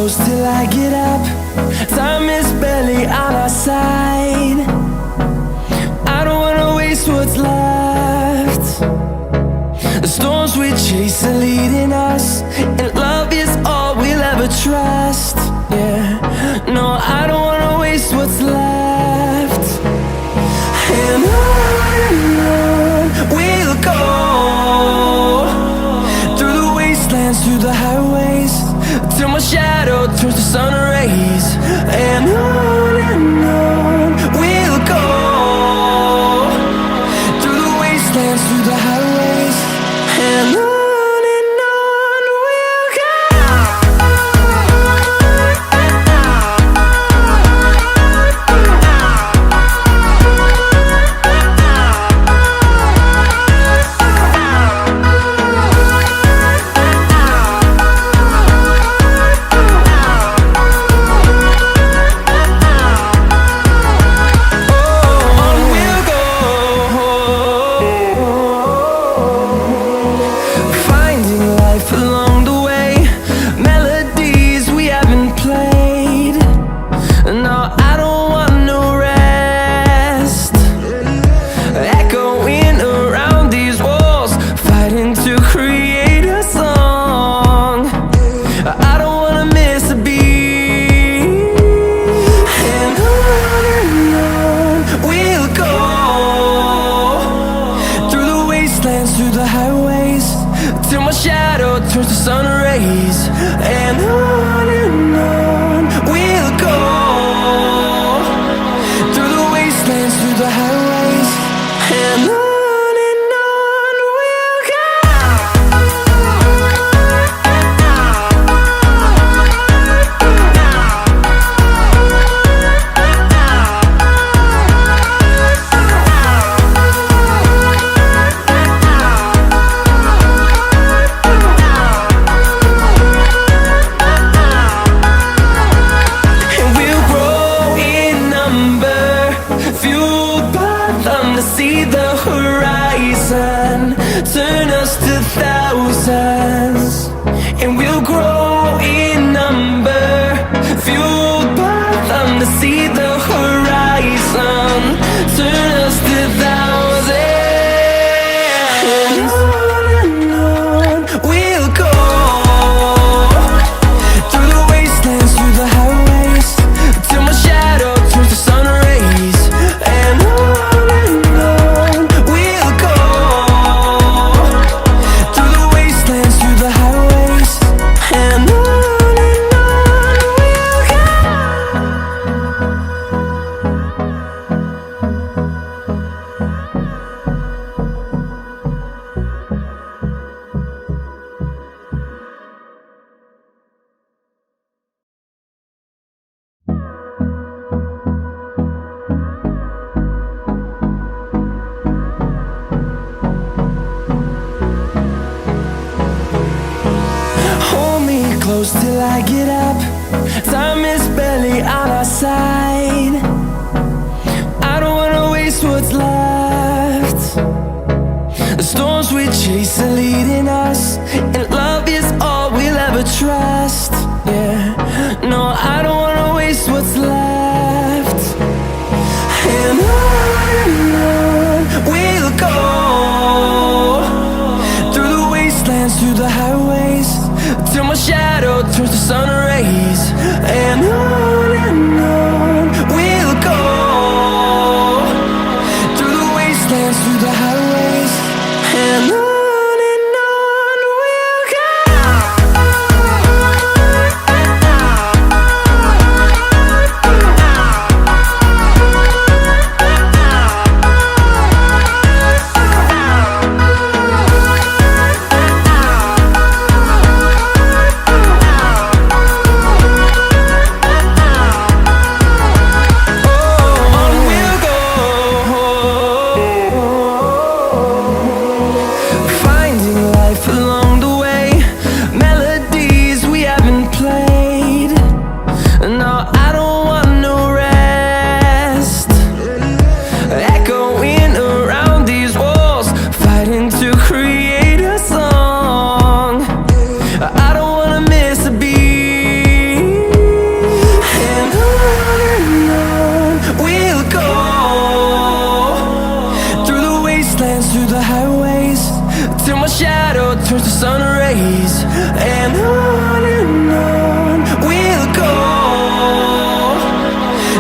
close till I get up. Time is barely on our side. I don't wanna waste what's left. The storms we chase are leading us, and love is all we'll ever trust. Yeah, no, I don't wanna waste what's left. And on we'll go, through the wastelands, through the highways, till my shadow turns to sun rays. And on we'll go, through the wastelands, through the highways, and on. Till I get up, time is barely on our side. I don't wanna waste what's left. The storms we chase are leading us, and love is all we'll ever trust. Yeah, no, I don't wanna waste what's left. And on we'll go, through the wastelands, through the highways, till my shadow turns to sun rays. And on we'll go, through the wastelands, through the highways, and on we'll go. I don't wanna miss a beat. till my shadow turns to sun rays. And on we'll go,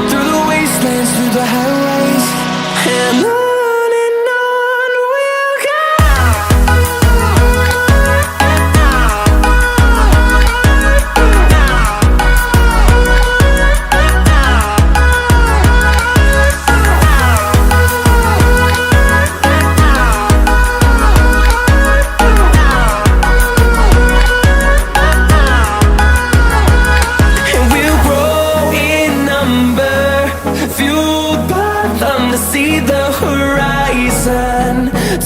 through the wastelands, through the highways, and on.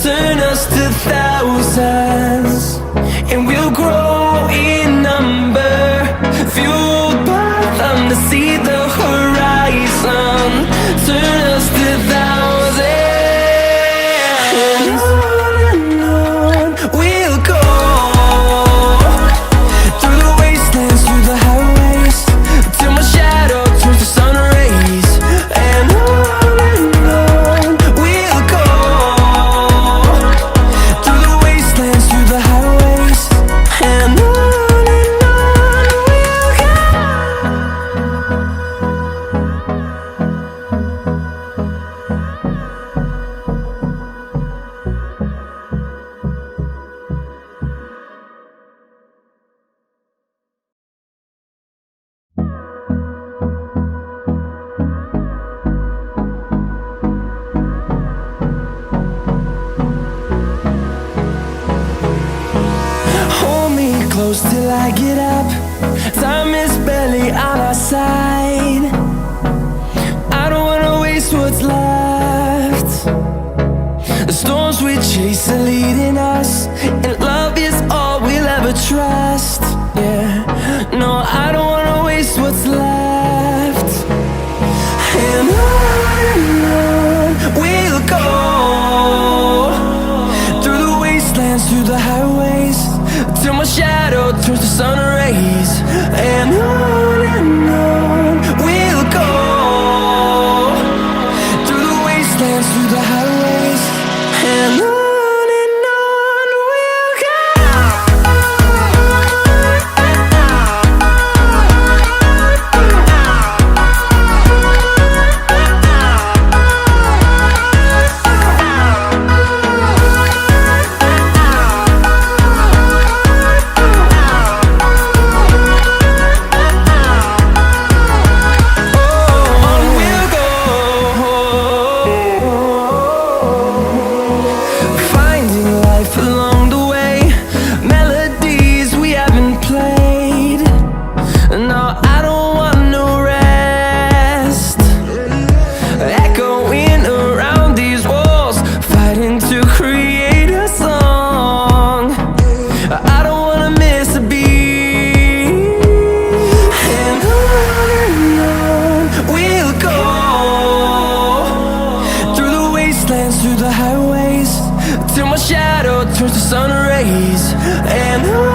Turn us to thousands, and we'll grow in number, fueled by them to see the horizon. Turn us to thousands, and on we'll go, through the wastelands, through the highways, till my shadow turns to sun rays. And on we'll go, through the wastelands, through the highways, and on we'll go. Hold me close till I get up. Time is barely on our side. I don't wanna waste what's left. The storms we chase are leading us, and love is all we'll ever trust. Yeah, no, I don't wanna waste what's left. And on we'll go, through the wastelands, through the highways, till my shadow turns to sun rays. And on we'll go, through the wastelands, through the highways, and on we'll go. Finding life along the way, melodies we haven't played. No, I don't want no rest. Echoing around these walls, fighting to create a song. I don't wanna miss a beat. And on we'll go, through the wastelands, through the highways, till my shadow turns to sun rays. And on